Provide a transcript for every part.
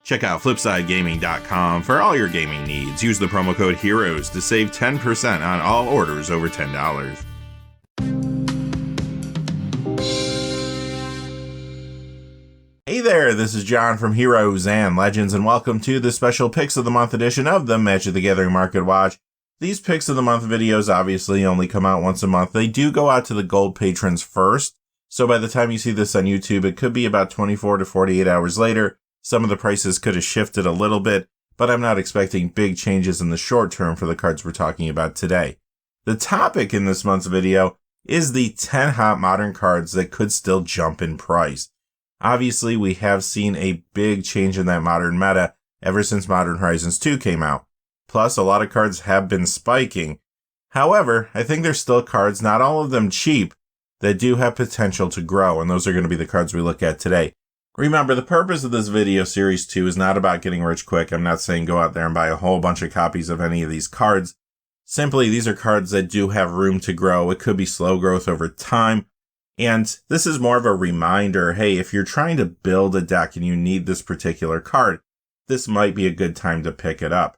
Check out FlipsideGaming.com for all your gaming needs. Use the promo code HEROES to save 10% on all orders over $10. Hey there, this is John from Heroes and Legends, and welcome to the special Picks of the Month edition of the Magic the Gathering Market Watch. These Picks of the Month videos obviously only come out once a month. They do go out to the gold patrons first, so by the time you see this on YouTube, it could be about 24 to 48 hours later. Some of the prices could have shifted a little bit, but I'm not expecting big changes in the short term for the cards we're talking about today. The topic in this month's video is the 10 hot modern cards that could still jump in price. Obviously, we have seen a big change in that modern meta ever since Modern Horizons 2 came out. Plus, a lot of cards have been spiking. However, I think there's still cards, not all of them cheap, that do have potential to grow, and those are going to be the cards we look at today. Remember, the purpose of this video series 2 is not about getting rich quick. I'm not saying go out there and buy a whole bunch of copies of any of these cards. Simply, these are cards that do have room to grow. It could be slow growth over time. And this is more of a reminder, hey, if you're trying to build a deck and you need this particular card, this might be a good time to pick it up.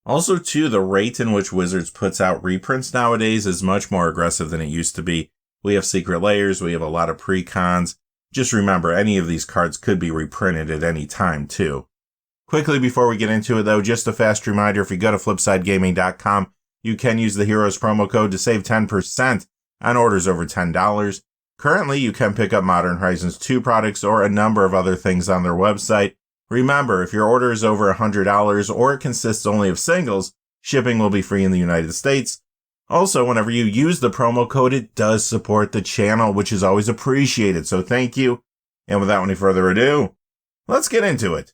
Also, too, the rate in which Wizards puts out reprints nowadays is much more aggressive than it used to be. We have secret layers, we have a lot of pre-cons. Just remember, any of these cards could be reprinted at any time, too. Quickly before we get into it, though, just a fast reminder, if you go to FlipsideGaming.com, you can use the Heroes promo code to save 10% on orders over $10. Currently, you can pick up Modern Horizons 2 products or a number of other things on their website. Remember, if your order is over $100 or it consists only of singles, shipping will be free in the United States. Also, whenever you use the promo code, it does support the channel, which is always appreciated, so thank you. And without any further ado, let's get into it.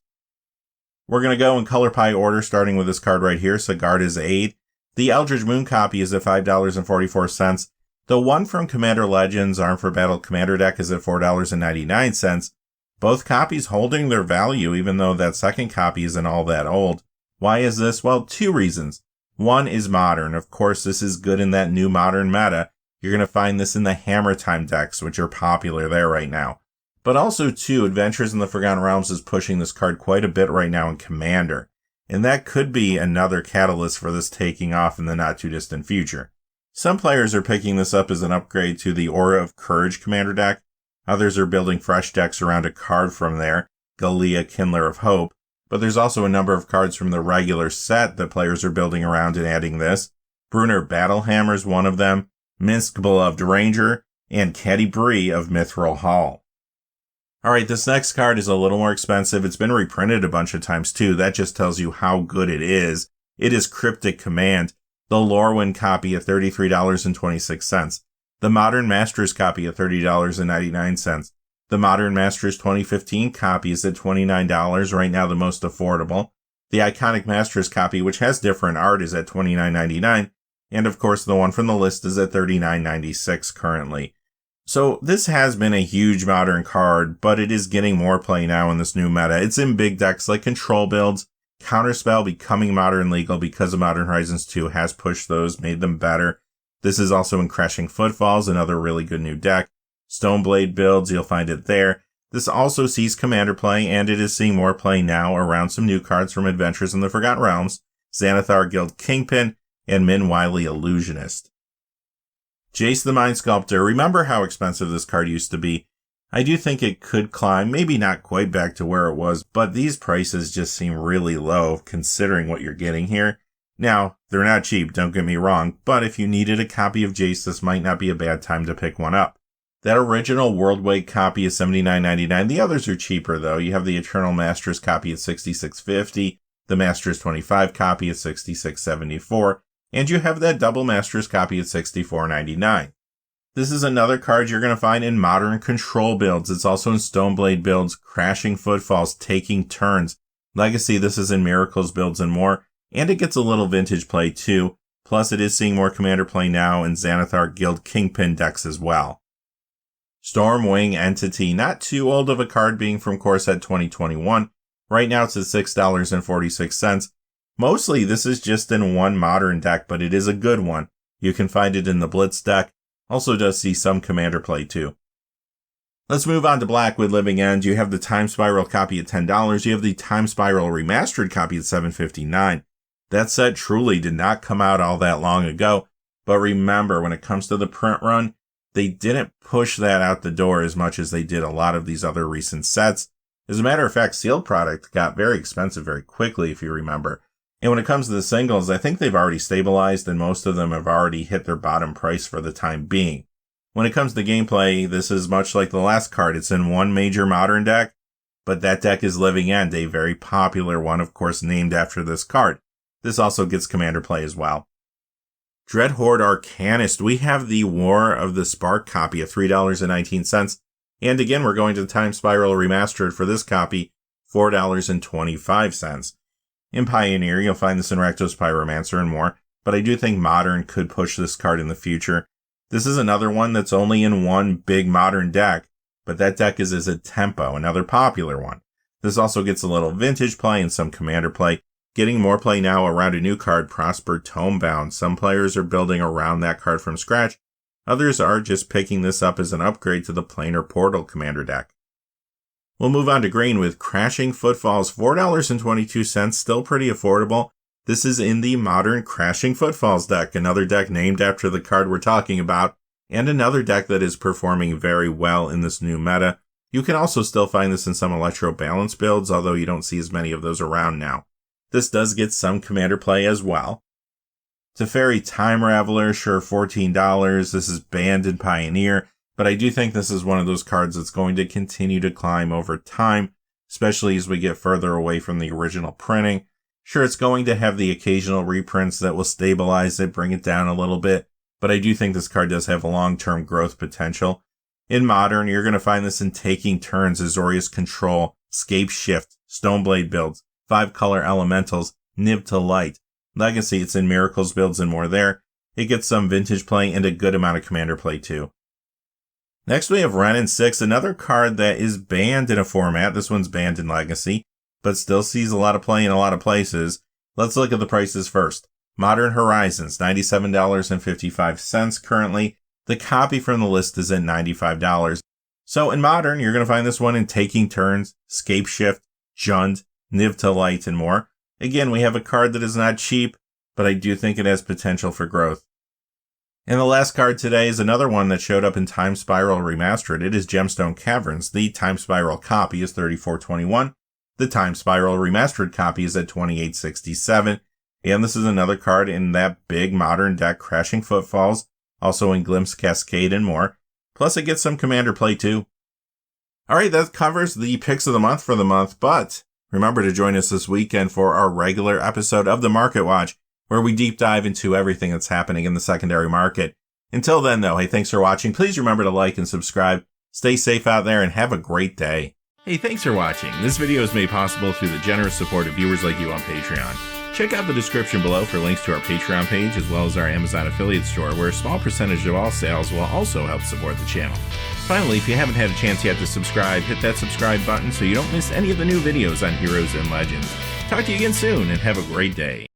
We're going to go in color pie order, starting with this card right here, Sigarda's Aid. The Eldritch Moon copy is at $5.44. The one from Commander Legends Armed for Battle Commander deck is at $4.99. Both copies holding their value, even though that second copy isn't all that old. Why is this? Well, two reasons. One is modern. Of course, this is good in that new modern meta. You're going to find this in the Hammer Time decks, which are popular there right now. But also, too, Adventures in the Forgotten Realms is pushing this card quite a bit right now in Commander. And that could be another catalyst for this taking off in the not-too-distant future. Some players are picking this up as an upgrade to the Aura of Courage Commander deck. Others are building fresh decks around a card from there, Galia, Kindler of Hope. But there's also a number of cards from the regular set that players are building around and adding this. Brunner Battlehammer is one of them, Minsk Beloved Ranger, and Caddy Bree of Mithril Hall. Alright, this next card is a little more expensive. It's been reprinted a bunch of times too. That just tells you how good it is. It is Cryptic Command, the Lorwyn copy at $33.26. The Modern Masters copy at $30.99. The Modern Masters 2015 copy is at $29, right now the most affordable. The Iconic Masters copy, which has different art, is at $29.99. And of course, the one from the list is at $39.96 currently. So this has been a huge modern card, but it is getting more play now in this new meta. It's in big decks like control builds. Counterspell becoming modern legal because of Modern Horizons 2 has pushed those, made them better. This is also in Crashing Footfalls, another really good new deck. Stoneblade builds, you'll find it there. This also sees Commander play, and it is seeing more play now around some new cards from Adventures in the Forgotten Realms, Xanathar Guild Kingpin, and Min Wily Illusionist. Jace the Mind Sculptor, remember how expensive this card used to be? I do think it could climb, maybe not quite back to where it was, but these prices just seem really low considering what you're getting here. Now, they're not cheap, don't get me wrong, but if you needed a copy of Jace, this might not be a bad time to pick one up. That original Worldwake copy is $79.99. The others are cheaper, though. You have the Eternal Masters copy at $66.50, the Masters 25 copy at $66.74, and you have that Double Masters copy at $64.99. This is another card you're going to find in modern control builds. It's also in Stoneblade builds, Crashing Footfalls, Taking Turns. Legacy, this is in Miracles builds and more, and it gets a little vintage play, too. Plus, it is seeing more Commander play now in Xanathar Guild Kingpin decks as well. Stormwing Entity, not too old of a card being from Core Set 2021. Right now it's at $6.46. Mostly this is just in one modern deck, but it is a good one. You can find it in the Blitz deck. Also does see some Commander play too. Let's move on to black with Living End. You have the Time Spiral copy at $10. You have the Time Spiral Remastered copy at $7.59. That set truly did not come out all that long ago. But remember, when it comes to the print run, they didn't push that out the door as much as they did a lot of these other recent sets. As a matter of fact, sealed product got very expensive very quickly, if you remember. And when it comes to the singles, I think they've already stabilized and most of them have already hit their bottom price for the time being. When it comes to gameplay, this is much like the last card. It's in one major modern deck, but that deck is Living End, a very popular one, of course, named after this card. This also gets commander play as well. Dreadhorde Arcanist, we have the War of the Spark copy at $3.19. And again, we're going to the Time Spiral Remastered for this copy, $4.25. In Pioneer, you'll find this in Rakdos Pyromancer and more, but I do think Modern could push this card in the future. This is another one that's only in one big Modern deck, but that deck is a Tempo, another popular one. This also gets a little vintage play and some commander play, getting more play now around a new card, Prosper Tomebound. Some players are building around that card from scratch. Others are just picking this up as an upgrade to the Planar Portal commander deck. We'll move on to green with Crashing Footfalls, $4.22, still pretty affordable. This is in the modern Crashing Footfalls deck, another deck named after the card we're talking about, and another deck that is performing very well in this new meta. You can also still find this in some Electro Balance builds, although you don't see as many of those around now. This does get some commander play as well. Teferi Time Raveler, sure, $14. This is banned in Pioneer, but I do think this is one of those cards that's going to continue to climb over time, especially as we get further away from the original printing. Sure, it's going to have the occasional reprints that will stabilize it, bring it down a little bit, but I do think this card does have a long-term growth potential. In Modern, you're going to find this in Taking Turns, Azorius Control, Scape Shift, Stoneblade builds, 5-color elementals, Nib to Light. Legacy, it's in Miracles builds and more there. It gets some vintage play and a good amount of commander play too. Next we have Wrenn and 6, another card that is banned in a format. This one's banned in Legacy, but still sees a lot of play in a lot of places. Let's look at the prices first. Modern Horizons, $97.55 currently. The copy from the list is at $95. So in Modern, you're going to find this one in Taking Turns, Scape Shift, Jund, Niv to Light, and more. Again, we have a card that is not cheap, but I do think it has potential for growth. And the last card today is another one that showed up in Time Spiral Remastered. It is Gemstone Caverns. The Time Spiral copy is $34.21. The Time Spiral Remastered copy is at $28.67. And this is another card in that big modern deck, Crashing Footfalls, also in Glimpse Cascade and more. Plus it gets some commander play too. Alright, that covers the picks of the month for the month, but remember to join us this weekend for our regular episode of the Market Watch, where we deep dive into everything that's happening in the secondary market. Until then, though, hey, thanks for watching. Please remember to like and subscribe. Stay safe out there and have a great day. Hey, thanks for watching. This video is made possible through the generous support of viewers like you on Patreon. Check out the description below for links to our Patreon page as well as our Amazon affiliate store, where a small percentage of all sales will also help support the channel. Finally, if you haven't had a chance yet to subscribe, hit that subscribe button so you don't miss any of the new videos on Heroes and Legends. Talk to you again soon and have a great day.